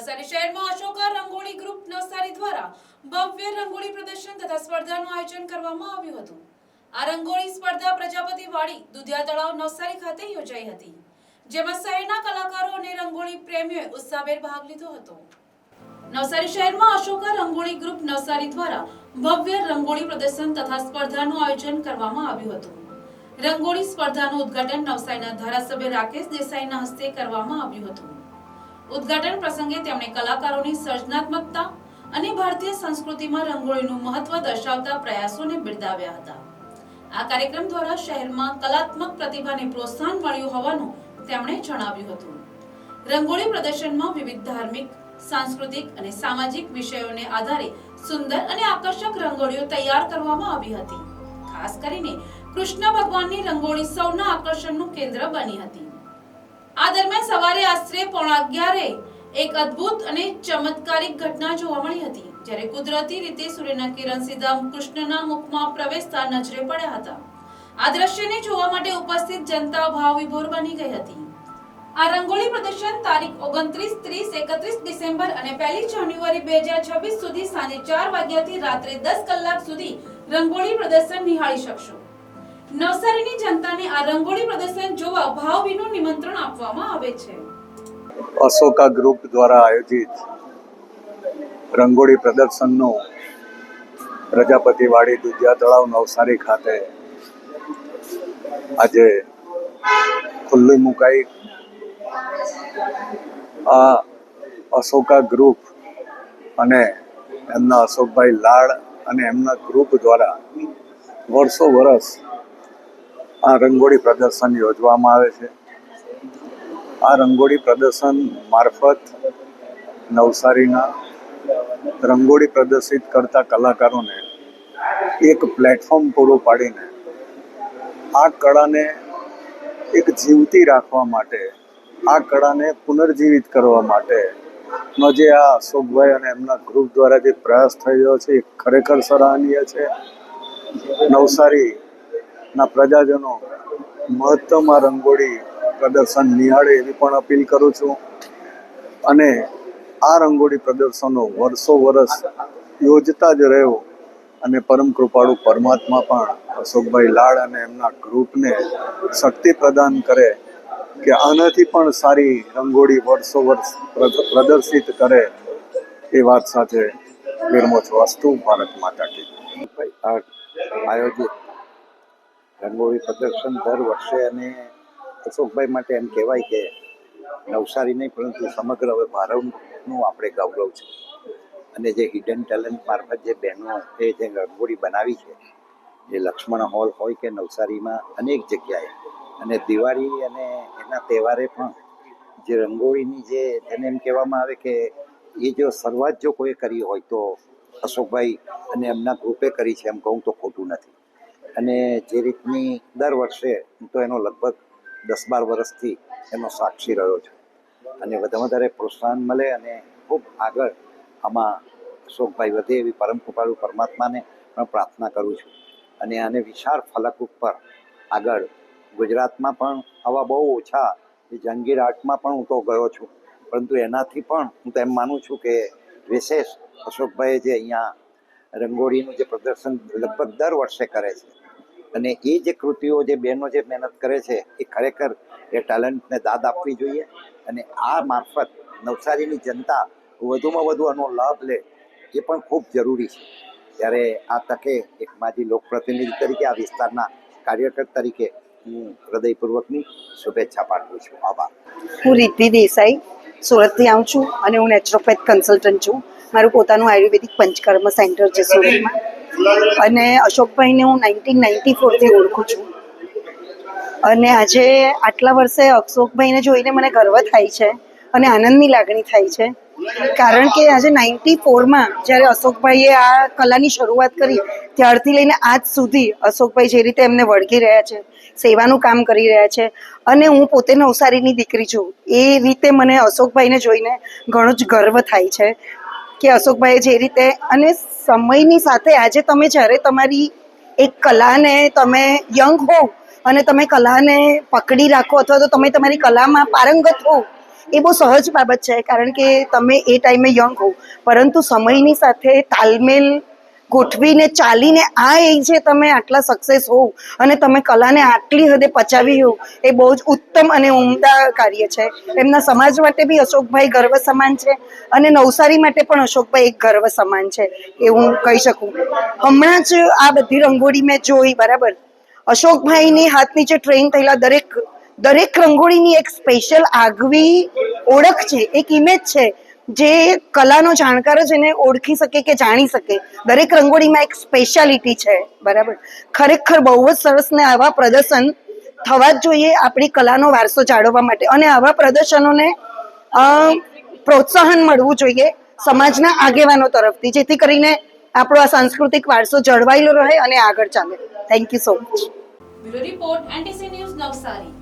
નવસારી શહેરમાં અશોકા રંગોળી ગ્રુપ નવસારી દ્વારા ભવ્ય રંગોળી પ્રદર્શન તથા સ્પર્ધાનું આયોજન કરવામાં આવ્યું હતું। આ રંગોળી સ્પર્ધા પ્રજાપતિ વાડી દુધિયા તળાવ નવસારી ખાતે યોજાઈ હતી, જેમાં શહેરના કલાકારો અને રંગોળી પ્રેમીઓએ ઉત્સાહભેર ભાગ લીધો હતો। નવસારી શહેરમાં અશોકા રંગોળી ગ્રુપ નવસારી દ્વારા ભવ્ય રંગોળી પ્રદર્શન તથા સ્પર્ધાનું આયોજન કરવામાં આવ્યું હતું। રંગોળી સ્પર્ધાનું ઉદ્ઘાટન નવસારીના ધારાસભ્ય રાકેશ દેસાઈના હસ્તે કરવામાં આવ્યું હતું। ઉદ્ઘાટન પ્રસંગે તેમણે કલાકારોની સર્જનાત્મકતા અને ભારતીય સંસ્કૃતિમાં રંગોળીનું મહત્વ દર્શાવતા પ્રયાસોને બિરદાવ્યા હતા। આ કાર્યક્રમ દ્વારા શહેરમાં કલાત્મક પ્રતિભાને પ્રોત્સાહન મળ્યું હોવાનું તેમણે જણાવ્યું હતું। રંગોળી પ્રદર્શનમાં વિવિધ ધાર્મિક, સાંસ્કૃતિક અને સામાજિક વિષયોને આધારે સુંદર અને આકર્ષક રંગોળીઓ તૈયાર કરવામાં આવી હતી। ખાસ કરીને કૃષ્ણ ભગવાનની રંગોળી સૌના આકર્ષણનું કેન્દ્ર બની હતી। આ દરમિયાન સવારે આશરે 11:30 એક અદ્ભુત અને ચમત્કારિક ઘટના જોવા મળી હતી, જ્યારે કુદરતી રીતે સૂર્યના કિરણ સીધા કૃષ્ણના મુખમાં પ્રવેશતા નજરે પડ્યા હતા। આ દ્રશ્યને જોવા માટે ઉપસ્થિત જનતા ભાવવિભોર બની ગઈ હતી। આ રંગોળી પ્રદર્શન તારીખ 29, 30, 31 ડિસેમ્બર અને 1 જાન્યુઆરી 2026 સુધી સાંજે 4 વાગ્યાથી રાત્રે 10 કલાક સુધી રંગોળી પ્રદર્શન નિહાળી શકશો। નવસારીની જનતાને આ રંગોળી પ્રદર્શન જોવા ભાવભીનું નિમંત્રણ આપવામાં આવે છે। અશોકા ગ્રુપ દ્વારા આયોજિત રંગોળી પ્રદર્શનનું પ્રજાપતિ વાડી દુધિયા તળાવ નવસારી ખાતે આજે ખુલ્લું મુકાઈ। આ અશોકા ગ્રુપ અને એમના અશોકભાઈ લાડ અને એમના ગ્રુપ દ્વારા વર્ષો વર્ષ આ રંગોળી પ્રદર્શન યોજવામાં આવે છે। આ રંગોળી પ્રદર્શન મારફત નવસારીના રંગોળી પ્રદર્શિત કરતા કલાકારોને એક પ્લેટફોર્મ પૂરું પાડીને આ કળાને એક જીવતી રાખવા માટે, આ કળાને પુનર્જીવિત કરવા માટેનો જે આ અશોકભાઈ અને એમના ગ્રુપ દ્વારા જે પ્રયાસ થઈ રહ્યો છે એ ખરેખર સરાહનીય છે। નવસારીના પ્રજાજનો મહત્તમ આ રંગોળી પ્રદર્શન નિહાળે એવી પણ અપીલ કરું છું અને આ રંગોળી પ્રદર્શનો વર્ષો વર્ષ યોજતા જ રહ્યો અને પરમ કૃપાળુ પરમાત્મા પણ અશોકભાઈ લાડ અને એમના ગ્રુપને શક્તિ પ્રદાન કરે કે આનાથી પણ સારી રંગોળી વર્ષો વર્ષ પ્રદર્શિત કરે એ વાત સાથે વિરમો છું। અસ્તુ ભારત માતા કી આયોજિત રંગોળી પ્રદર્શન દર વર્ષે અને અશોકભાઈ માટે એમ કહેવાય કે નવસારી નહીં પરંતુ સમગ્ર હવે ભારતનું આપણે ગૌરવ છે અને જે હિડન ટેલેન્ટ મારફત જે બહેનો એ જે રંગોળી બનાવી છે, જે લક્ષ્મણ હોલ હોય કે નવસારીમાં અનેક જગ્યાએ અને દિવાળી અને એના તહેવારે પણ જે રંગોળીની જેને એમ કહેવામાં આવે કે એ જો શરૂઆત જો કોઈ કરી હોય તો અશોકભાઈ અને એમના ગ્રુપે કરી છે, એમ કહું તો ખોટું નથી। અને જે રીતની દર વર્ષે હું તો એનો લગભગ 10-12 વર્ષથી એનો સાક્ષી રહ્યો છું અને વધારે પ્રોત્સાહન મળે અને ખૂબ આગળ આમાં અશોકભાઈ વધે એવી પરમ કૃપાળુ પરમાત્માને પણ પ્રાર્થના કરું છું અને આને વિશાળ ફલક ઉપર આગળ ગુજરાતમાં પણ આવા બહુ ઓછા જહાંગીર આર્ટમાં પણ હું તો ગયો છું, પરંતુ એનાથી પણ હું તો એમ માનું છું કે વિશેષ અશોકભાઈએ જે અહીંયા રંગોળીનું જે પ્રદર્શન લગભગ દર વર્ષે કરે છે અને એ જે કૃતિઓ જે બહેનો જે મહેનત કરે છે એ ખરેખર એ ટેલેન્ટને દાદ આપવી જોઈએ અને આ મારફત નવસારીની જનતા વધુમાં વધુ આનો લાભ લે એ પણ ખૂબ જરૂરી છે। ત્યારે આ તકે એક માજી લોકપ્રતિનિધિ તરીકે આ વિસ્તારના કાર્યકર તરીકે હું હૃદયપૂર્વકની શુભેચ્છા પાઠવું છું। આભાર। હું રિદ્ધિ દેસાઈ સુરતથી આવું છું અને હું નેચરોપેથ કન્સલ્ટન્ટ છું। મારું પોતાનું આયુર્વેદિક પંચકર્મ સેન્ટર છે સુરતમાં અને અશોકભાઈને હું 1994થી ઓળખું છું અને આજે આટલા વર્ષે અશોકભાઈને જોઈને મને ગર્વ થાય છે અને આનંદની લાગણી થાય છે, કારણ કે આજે 94માં જ્યારે અશોકભાઈએ આ કલાની શરૂઆત કરી ત્યારથી લઈને આજ સુધી અશોકભાઈ જે રીતે એમને વળગી રહ્યા છે, સેવાનું કામ કરી રહ્યા છે અને હું પોતે નવસારીની દીકરી છું એ રીતે મને અશોકભાઈને જોઈને ઘણો જ ગર્વ થાય છે કે અશોકભાઈએ જે રીતે અને સમયની સાથે આજે તમે જ્યારે તમારી એક કલાને તમે યંગ હો અને તમે કલાને પકડી રાખો અથવા તો તમે તમારી કલામાં પારંગત હો એ બહુ સહજ બાબત છે, કારણ કે તમે એ ટાઈમે યંગ હો, પરંતુ સમયની સાથે તાલમેલ ગોઠવીને ચાલીને આ એજે તમે આટલા સક્સેસ હોવ અને તમે કલાને આટલી હદે પચાવી હો, એ બહુ જ ઉત્તમ અને ઉમદા કાર્ય છે. એમના સમાજ માટે બી અશોકભાઈ ગર્વ સમાન છે અને નવસારી માટે પણ અશોકભાઈ એક ગર્વ સમાન છે એ હું કહી શકું. હમણાં જ આ બધી રંગોળી મેં જોઈ, બરાબર. અશોકભાઈની હાથ નીચે ટ્રેન થયેલા દરેક રંગોળીની એક સ્પેશિયલ આગવી ઓળખ છે, એક ઇમેજ છે, જે કલાનો જાણકાર જ એને ઓળખી શકે કે જાણી શકે. દરેક રંગોળીમાં એક સ્પેશિયાલિટી છે, બરાબર. ખરેખર બહુ જ સરસ ને આવા પ્રદર્શન થવા જ જોઈએ આપણી કલાનો વારસો જાળવવા માટે, અને આવા પ્રદર્શનોને પ્રોત્સાહન મળવું જોઈએ સમાજના આગેવાનો તરફથી, જેથી કરીને આપણો આ સાંસ્કૃતિક વારસો જળવાયેલો રહે અને આગળ ચાલે. Thank you so much. Bureau report NTC news Navsari.